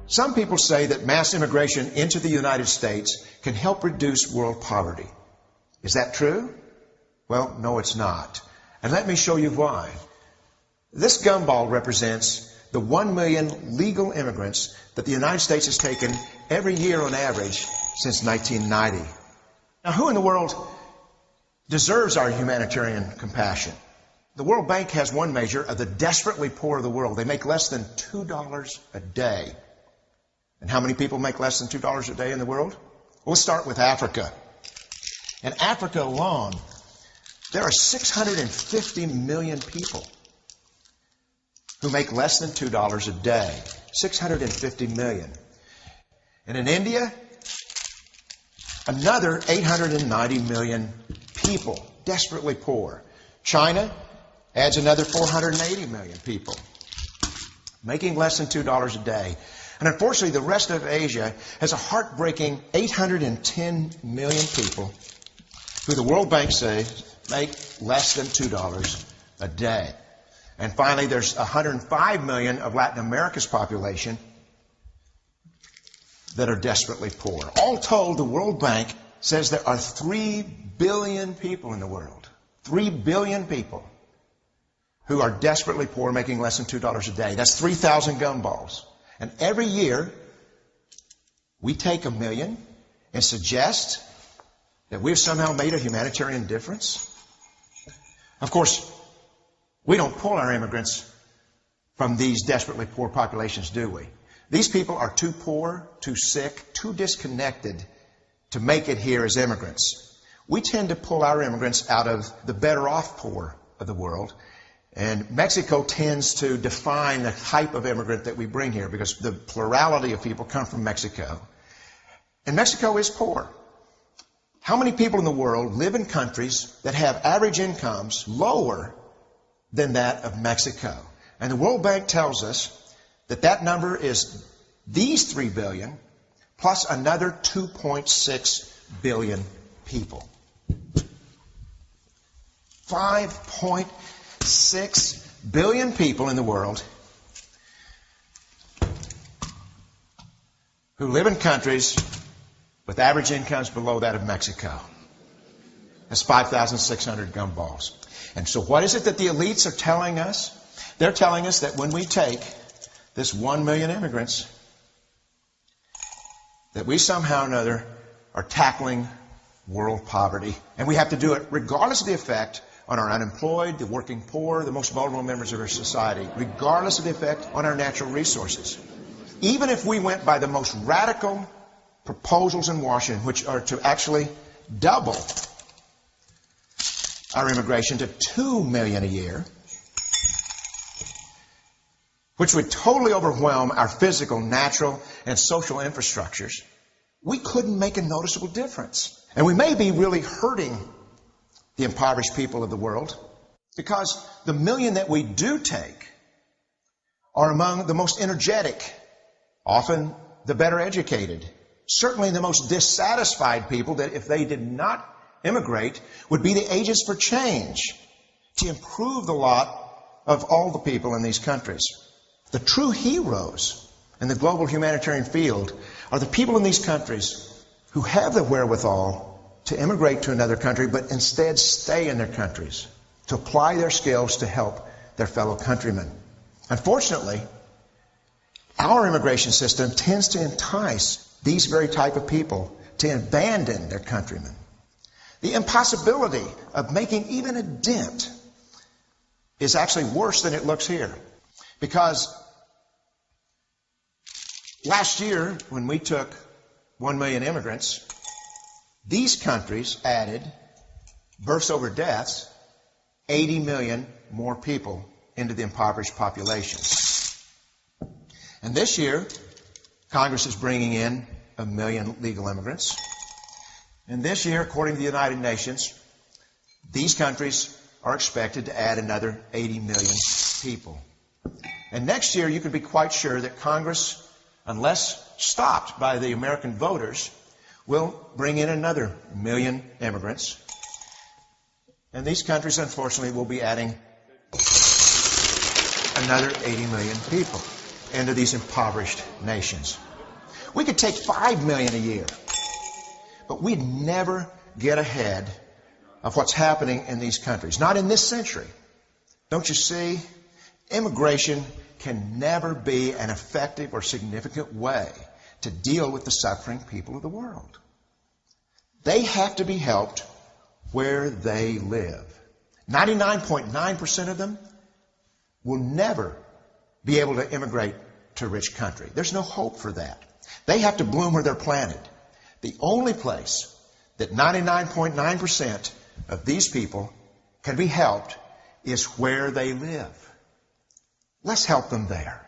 Some people say that mass immigration into the United States can help reduce world poverty. Is that true? Well, no, it's not. And let me show you why. This gumball represents the 1 million legal immigrants that the United States has taken every year on average since 1990. Now, who in the world deserves our humanitarian compassion? The World Bank has one measure of the desperately poor of the world. They make less than $2 a day. And how many people make less than $2 a day in the world? We'll start with Africa. In Africa alone, there are 650 million people who make less than $2 a day. 650 million. And in India, another 890 million people, desperately poor. China adds another 480 million people, making less than $2 a day. And unfortunately, the rest of Asia has a heartbreaking 810 million people who the World Bank says make less than $2 a day. And finally, there's 105 million of Latin America's population that are desperately poor. All told, the World Bank says there are 3 billion people in the world. 3 billion people who are desperately poor, making less than $2 a day. That's 3,000 gumballs. And every year, we take 1 million and suggest that we've somehow made a humanitarian difference. Of course, we don't pull our immigrants from these desperately poor populations, do we? These people are too poor, too sick, too disconnected to make it here as immigrants. We tend to pull our immigrants out of the better off poor of the world. And Mexico tends to define the type of immigrant that we bring here because the plurality of people come from Mexico. And Mexico is poor. How many people in the world live in countries that have average incomes lower than that of Mexico? And the World Bank tells us that that number is these 3 billion plus another 2.6 billion people. 5.6 billion people in the world who live in countries with average incomes below that of Mexico. That's 5,600 gumballs. And so what is it that the elites are telling us? They're telling us that when we take this 1 million immigrants, that we somehow or another are tackling world poverty. And we have to do it regardless of the effect on our unemployed, the working poor, the most vulnerable members of our society, regardless of the effect on our natural resources. Even if we went by the most radical proposals in Washington, which are to actually double our immigration to 2 million a year, which would totally overwhelm our physical, natural, and social infrastructures, we couldn't make a noticeable difference. And we may be really hurting the impoverished people of the world because the million that we do take are among the most energetic, often the better educated, certainly the most dissatisfied people that if they did not immigrate would be the agents for change to improve the lot of all the people in these countries. The true heroes in the global humanitarian field are the people in these countries who have the wherewithal to immigrate to another country, but instead stay in their countries, to apply their skills to help their fellow countrymen. Unfortunately, our immigration system tends to entice these very type of people to abandon their countrymen. The impossibility of making even a dent is actually worse than it looks here. Because last year, when we took 1 million immigrants, these countries added, births over deaths, 80 million more people into the impoverished population. And this year, Congress is bringing in 1 million legal immigrants. And this year, according to the United Nations, these countries are expected to add another 80 million people. And next year, you can be quite sure that Congress, unless stopped by the American voters, will bring in another 1 million immigrants. And these countries, unfortunately, will be adding another 80 million people. into these impoverished nations. We could take 5 million a year, but we'd never get ahead of what's happening in these countries. Not in this century. Don't you see? Immigration can never be an effective or significant way to deal with the suffering people of the world. They have to be helped where they live. 99.9% of them will never be able to immigrate to a rich country. There's no hope for that. They have to bloom where they're planted. The only place that 99.9% of these people can be helped is where they live. Let's help them there.